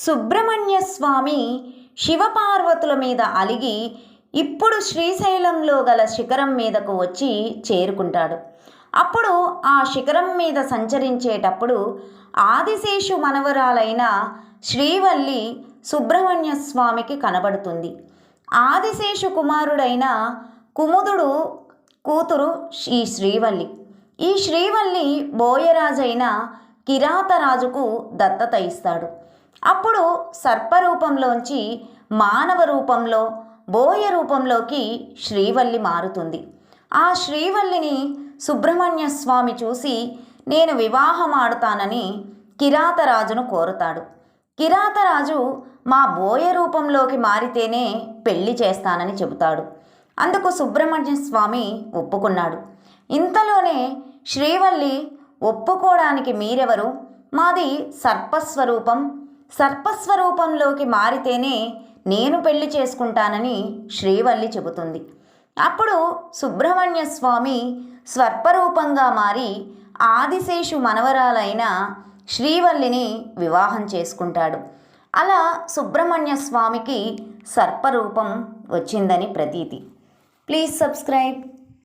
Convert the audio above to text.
సుబ్రహ్మణ్య స్వామి శివపార్వతుల మీద అలిగి ఇప్పుడు శ్రీశైలంలో గల శిఖరం మీదకు వచ్చి చేరుకుంటాడు. అప్పుడు ఆ శిఖరం మీద సంచరించేటప్పుడు ఆదిశేషు మనవరాలైన శ్రీవల్లి సుబ్రహ్మణ్య స్వామికి కనబడుతుంది. ఆదిశేషు కుమారుడైన కుముదుడు కూతురు ఈ శ్రీవల్లి. ఈ శ్రీవల్లి బోయరాజైన కిరాతరాజుకు దత్తత ఇస్తాడు. అప్పుడు సర్పరూపంలోంచి మానవ రూపంలో బోయ రూపంలోకి శ్రీవల్లి మారుతుంది. ఆ శ్రీవల్లిని సుబ్రహ్మణ్య స్వామి చూసి నేను వివాహం ఆడుతానని కిరాతరాజును కోరుతాడు. కిరాతరాజు మా బోయ రూపంలోకి మారితేనే పెళ్లి చేస్తానని చెబుతాడు. అందుకు సుబ్రహ్మణ్య స్వామి ఒప్పుకున్నాడు. ఇంతలోనే శ్రీవల్లి ఒప్పుకోవడానికి మీరెవరు, మాది సర్పస్వరూపం, సర్పస్వరూపంలోకి మారితేనే నేను పెళ్లి చేసుకుంటానని శ్రీవల్లి చెబుతుంది. అప్పుడు సుబ్రహ్మణ్య స్వామి స్వర్పరూపంగా మారి ఆదిశేషు మనవరాలైన శ్రీవల్లిని వివాహం చేసుకుంటాడు. అలా సుబ్రహ్మణ్య స్వామికి సర్పరూపం వచ్చిందని ప్రతీతి. Please subscribe.